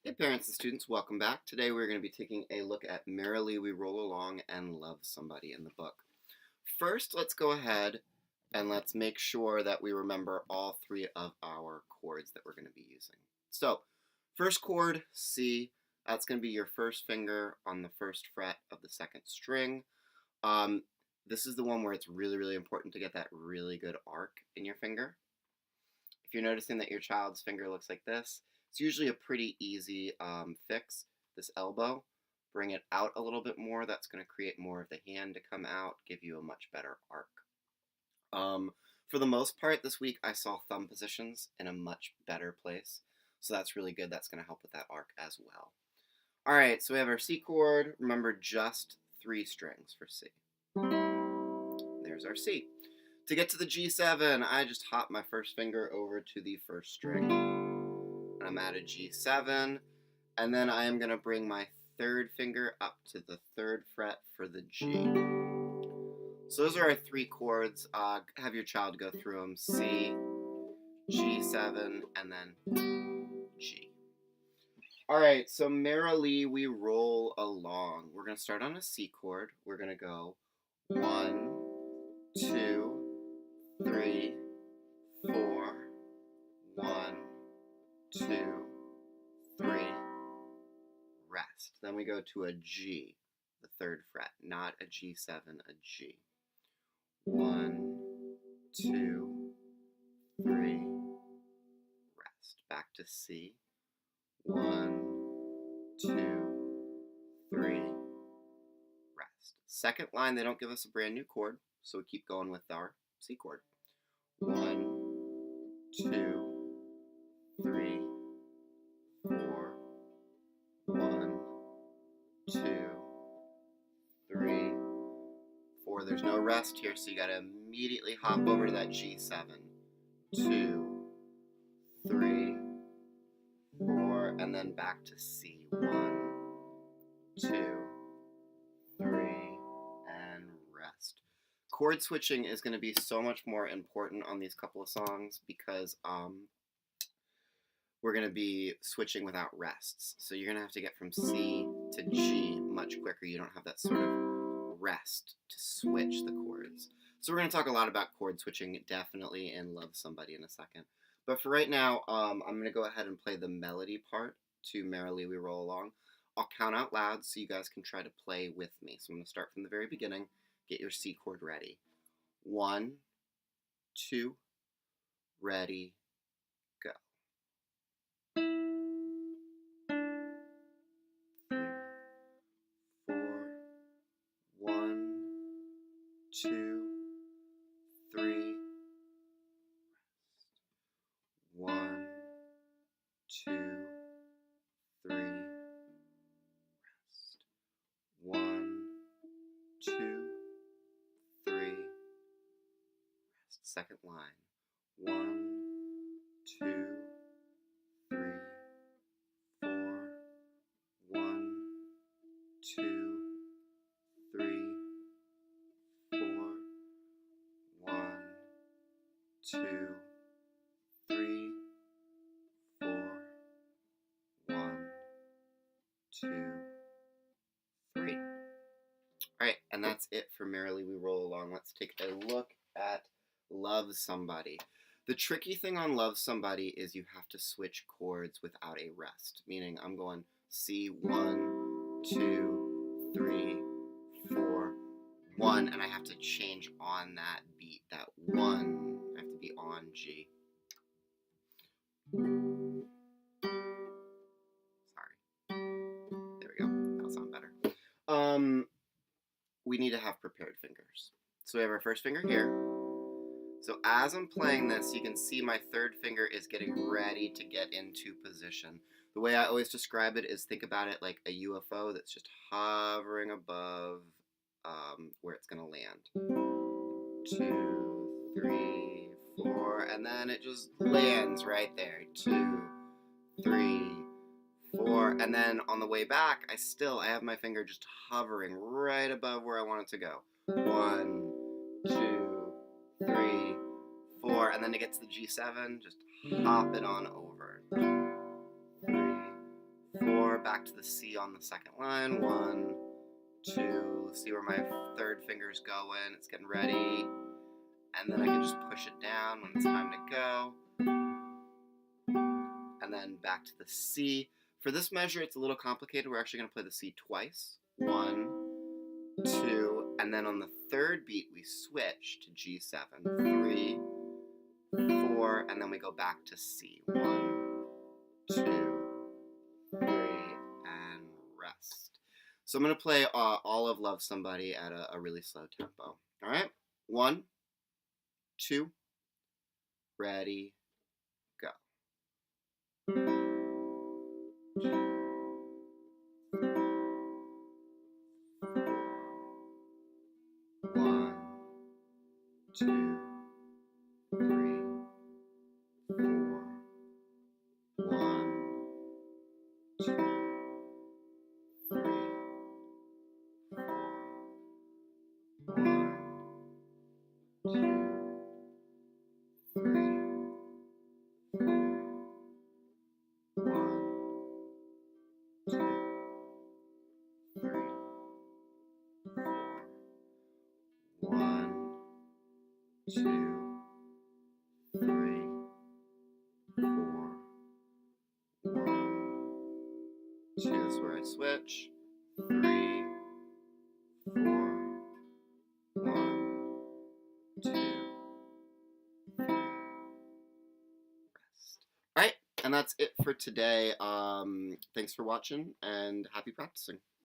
Hey parents and students, welcome back. Today we're going to be taking a look at Merrily We Roll Along and Love Somebody in the book. First, let's go ahead and let's make sure that we remember all three of our chords that we're going to be using. So, first chord, C, that's going to be your first finger on the first fret of the second string. This is the one where it's really important to get that really good arc in your finger. If you're noticing that your child's finger looks like this, it's usually a pretty easy fix. This elbow, bring it out a little bit more. That's going to create more of the hand to come out, give you a much better arc. For the most part this week, I saw thumb positions in a much better place. So that's really good. That's going to help with that arc as well. All right, so we have our C chord. Remember, just 3 strings for C. There's our C. To get to the G7, I just hop my first finger over to the first string. I'm at a G7, and then I am going to bring my third finger up to the 3rd fret for the G. So those are our 3 chords. Have your child go through them. C, G7, and then G. Alright, so merrily we roll along. We're going to start on a C chord. We're going to go 1, 2, 3, 4, 1, 2, 3, rest. Then we go to a G, the 3rd fret, not a G7, a G. 1, 2, 3, rest. Back to C. 1, 2, 3, rest. Second line, they don't give us a brand new chord, so we keep going with our C chord. 1, 2, 3, 4, 1, 2, 3, 4. There's no rest here, so you gotta immediately hop over to that G7. 2, 3, 4, and then back to C. 1, 2, 3, and rest. Chord switching is going to be so much more important on these couple of songs because we're going to be switching without rests. So you're going to have to get from C to G much quicker. You don't have that sort of rest to switch the chords. So we're going to talk a lot about chord switching definitely in Love Somebody in a second. But for right now, I'm going to go ahead and play the melody part to Merrily We Roll Along. I'll count out loud so you guys can try to play with me. So I'm going to start from the very beginning. Get your C chord ready. 1, 2, ready, go. 3, 4, 1, 2, 3, 1, 2, 3, rest. 1, 2, 3, rest. Second line. 1, 2, 3, 4, 1, 2, 3, 4, 1, 2, 3, 4, 1, 2, 3. Alright, and that's it for Merrily We Roll Along. Let's take a look at Love Somebody. The tricky thing on Love Somebody is you have to switch chords without a rest, meaning I'm going C, 1, 2, 3, 4, 1, and I have to change on that beat. That 1, I have to be on G. Sorry. There we go. That'll sound better. We need to have prepared fingers. So we have our first finger here. So as I'm playing this, you can see my 3rd finger is getting ready to get into position. The way I always describe it is think about it like a UFO that's just hovering above where it's going to land. 2, 3, 4, and then it just lands right there. 2, 3, 4, and then on the way back, I have my finger just hovering right above where I want it to go. 1, 2, 3, 4, and then to get to the G7, just hop it on over. 3, back to the C on the second line. 1, 2. See where my third finger's going. It's getting ready. And then I can just push it down when it's time to go. And then back to the C. For this measure, it's a little complicated. We're actually going to play the C twice. 1, 2, and then on the third beat, we switch to G7. 3, 4, and then we go back to C. 1, 2, 3, and rest. So I'm going to play All of Love Somebody at a really slow tempo. All right? 1, 2, ready, go. 1, 2, 3, 4. 1, 2, 3, 4. 1, 2, 3, 4. 1, 2, 3, 4. 1, 2, 3, 4. 1, 2. That's where I switch. 3, 4. 1, 2, 3. Rest. All right, and that's it for today. Thanks for watching, and happy practicing.